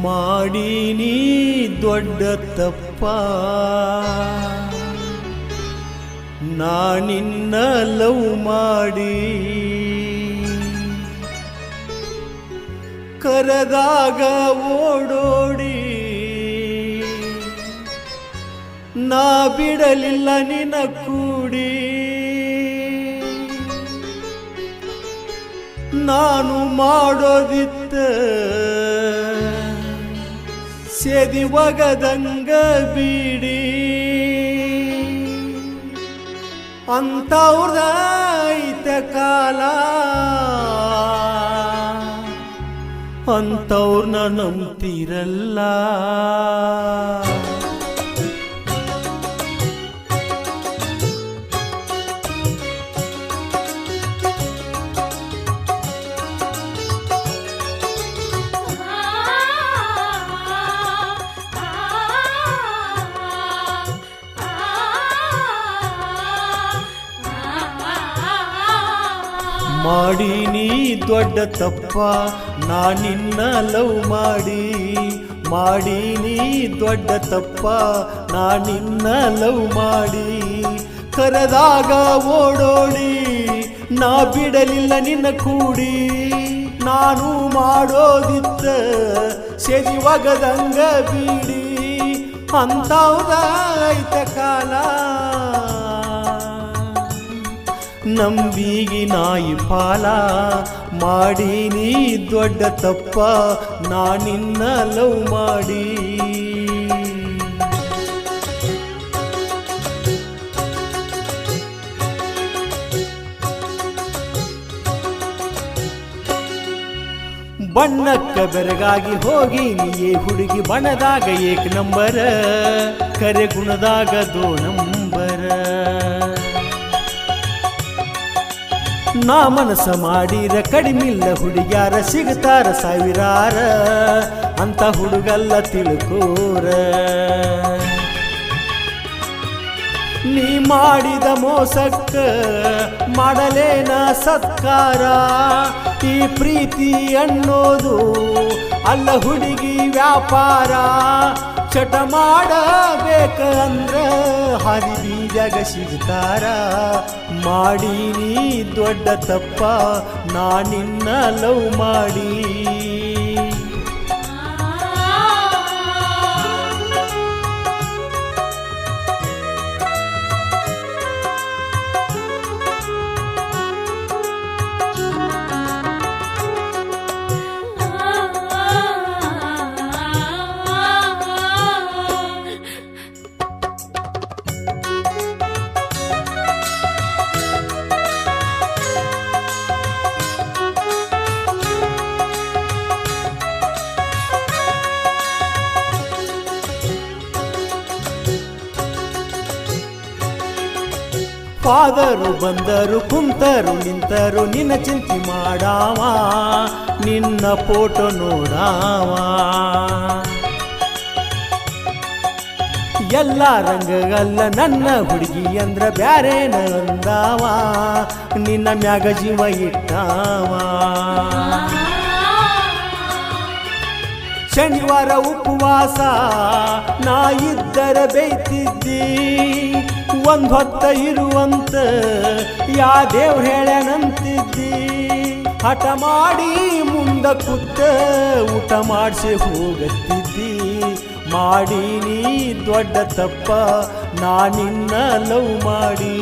ಮಾಡೀನಿ ದೊಡ್ಡ ತಪ್ಪ ನಾನಿನ್ನ ಲವ್ ಮಾಡಿ ಕರೆದಾಗ ಓಡೋಡಿ ನಾ ಬಿಡಲಿಲ್ಲ ನಿನ್ನ ಕೂಡಿ ನಾನು ಮಾಡೋದಿತ್ತ ಸೇದಿ ಒಗದಂಗ ಬೀಡಿ ಅಂತವ್ರದ ಐತೆ ಕಾಲ ಅಂತವ್ರನ್ನ ನಂಬ್ತಿರಲ್ಲ ಮಾಡೀನಿ ದೊಡ್ಡ ತಪ್ಪ ನಾನಿನ್ನ ಲವ್ ಮಾಡಿ ಮಾಡೀನಿ ದೊಡ್ಡ ತಪ್ಪ ನಾನಿನ್ನ ಲವ್ ಮಾಡಿ ಕರೆದಾಗ ಓಡೋಡಿ ನಾ ಬಿಡಲಿಲ್ಲ ನಿನ್ನ ಕೂಡಿ ನಾನು ಮಾಡೋದಿತ್ತ ಸೇದಿ ಒಗದಂಗ ಬೀಡಿ ಅಂತವ್ದ ಐತ ಕಾಲ ನಂಬಿಗಿ ನಾಯಿ ಪಾಲ ಮಾಡೀನಿ ದೊಡ್ಡ ತಪ್ಪ ನಾನಿನ್ನ ಲವ್ ಮಾಡಿ ಬಣ್ಣಕ್ಕ ಬೆರಗಾಗಿ ಹೋಗಿ ನೀಯೇ ಹುಡುಗಿ ಬಣ್ಣದಾಗ ಏಕ ನಂಬರ ಕರೆ ಗುಣದಾಗ ದೋ ನಂಬರ ನಾ ಮನಸ ಮಾಡಿರ ಕಡಿಮಿಲ್ಲ ಹುಡುಗ್ಯಾರ ಸಿಗ್ತಾರ ಸಾವಿರಾರ ಅಂತ ಹುಡುಗಲ್ಲ ತಿಳ್ಕೋರ ನೀ ಮಾಡಿದ ಮೋಸಕ್ಕ ಮಾಡಲೇನ ಸತ್ಕಾರ ಈ ಪ್ರೀತಿ ಅನ್ನೋದು ಅಲ್ಲ ಹುಡುಗಿ ವ್ಯಾಪಾರ ಚಟ ಮಾಡಬೇಕಂದ್ರ ಹರಿ ಬೀಜಾಗ ಸಿಗ್ತಾರ ಮಾಡೀನಿ ದೊಡ್ಡ ತಪ್ಪ ನಾನಿನ್ನ ಲವ್ ಮಾಡಿ ಫಾದರು ಬಂದರು ಕುಂತರು ನಿಂತರು ನಿನ್ನ ಚಿಂತೆ ಮಾಡಾವ ನಿನ್ನ ಫೋಟೋ ನೋಡಾವ ಎಲ್ಲ ರಂಗಲ್ಲ ನನ್ನ ಹುಡುಗಿ ಅಂದ್ರ ಬ್ಯಾರೇನ ಅಂದಾವ ನಿನ್ನ ಮ್ಯಾಗ ಜೀವ ಇಟ್ಟಾವ ಶನಿವಾರ ಉಪವಾಸ ನಾ ಇದ್ದರ ಬೈತಿದ್ದಿ ಒಂದ್ ಹೊತ್ತ ಇರುವಂತ ಯಾ ದೇವ್ರ ಹೇಳ್ಯಾನಂತಿದ್ದಿ ಹಠ ಮಾಡಿ ಮುಂದ ಕೂತ ಊಟ ಮಾಡಿಸಿ ಹೋಗತ್ತಿದ್ದಿ ಮಾಡೀನಿ ದೊಡ್ಡ ತಪ್ಪ ನಾನಿನ್ನ ಲವ್ ಮಾಡಿ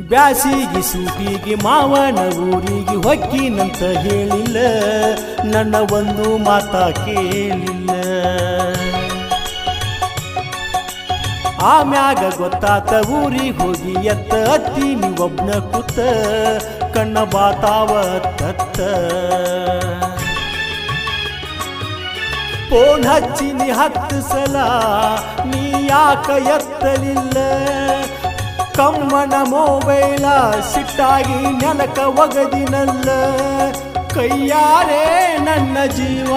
ಬ್ಯಾಸಿಗೆ ಸೂಟಿಗೆ ಮಾವನ ಊರಿಗೆ ಹೊಕ್ಕಿನಂತ ಹೇಳಿಲ್ಲ ನನ್ನ ಒಂದು ಮಾತ ಕೇಳಿಲ್ಲ ಆಮ್ಯಾಗ ಗೊತ್ತಾತ ಊರಿಗೆ ಹೋಗಿ ಎತ್ತ ಅತ್ತಿ ನೀವೊಬ್ನ ಕೂತ ಕಣ್ಣ ಬಾತಾವ ತತ್ತ ಫೋನ್ ಹಚ್ಚಿನಿ 10 ಸಲ ನೀ ಯಾಕ ಎತ್ತಲಿಲ್ಲ ಕಮ್ಮನ ಮೊಬೈಲ ಸಿಟ್ಟಾಗಿ ನೆಲಕ ಒಗದಿನಲ್ಲ ಕೈಯಾರೆ ನನ್ನ ಜೀವ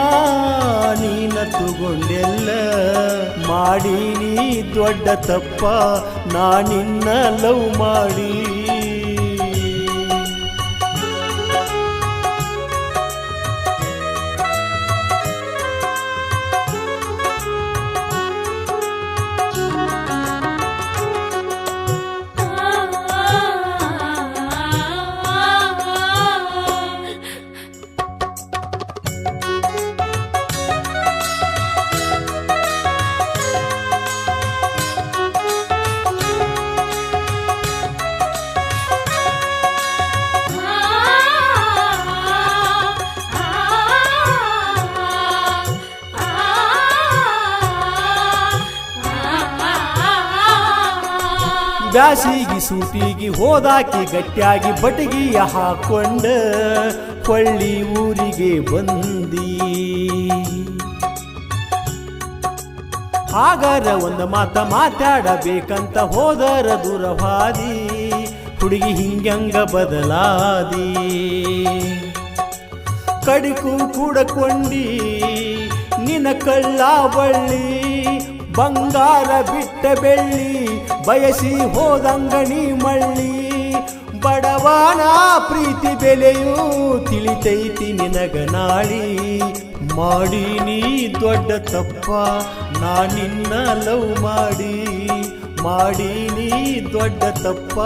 ನೀನ ತಗೊಂಡೆಲ್ಲ ಮಾಡೀನಿ ದೊಡ್ಡ ತಪ್ಪ ನಾನಿನ್ನ ಲವ್ ಮಾಡಿ ಬ್ಯಾಸಿಗಿ ಸೂಟಿಗಿ ಹೋದಾಕಿ ಗಟ್ಟಿಯಾಗಿ ಬಟಗಿಯ ಹಾಕೊಂಡ ಹೊಳ್ಳಿ ಊರಿಗೆ ಬಂದಿ ಹಾಗಾರ ಒಂದು ಮಾತ ಮಾತಾಡಬೇಕಂತ ಹೋದರ ದೂರವಾದಿ ಹುಡುಗಿ ಹಿಂಗಂಗ ಬದಲಾದಿ ಕಡಿಕು ಕೂಡಕೊಂಡಿ ನಿನ್ನ ಕಳ್ಳ ಬಳ್ಳಿ ಬಂಗಾರ ಬಿಟ್ಟ ಬೆಳ್ಳಿ ಬಯಸಿ ಹೋದಂಗಣಿ ಮಳ್ಳಿ ಬಡವನ ಪ್ರೀತಿ ಬೆಲೆಯೂ ತಿಳಿತೈತಿ ನಿನಗ ನಾಳಿ ಮಾಡೀನಿ ದೊಡ್ಡ ತಪ್ಪ ನಾನಿನ್ನ ಲವ್ ಮಾಡೀನಿ ದೊಡ್ಡ ತಪ್ಪ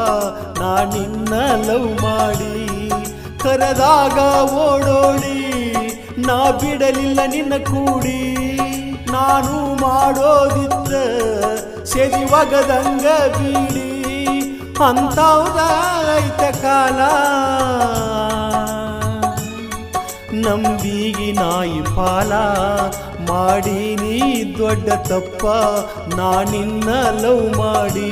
ನಾನಿನ್ನ ಲವ್ ಮಾಡಿ ಕರೆದಾಗ ಓಡೋಡಿ ನಾ ಬಿಡಲಿಲ್ಲ ನಿನ್ನ ಕೂಡಿ ನಾನು ಮಾಡೋದಿತ್ತ ಸೆದಿ ಒಗದಂಗ ಬೀಡಿ ಅಂತೌದೈತ ಕಾಲ ನಂಬಿಗಿ ನಾಯಿ ಪಾಲ ಮಾಡೀನಿ ದೊಡ್ಡ ತಪ್ಪ ನಾನಿನ್ನ ಲವ್ ಮಾಡಿ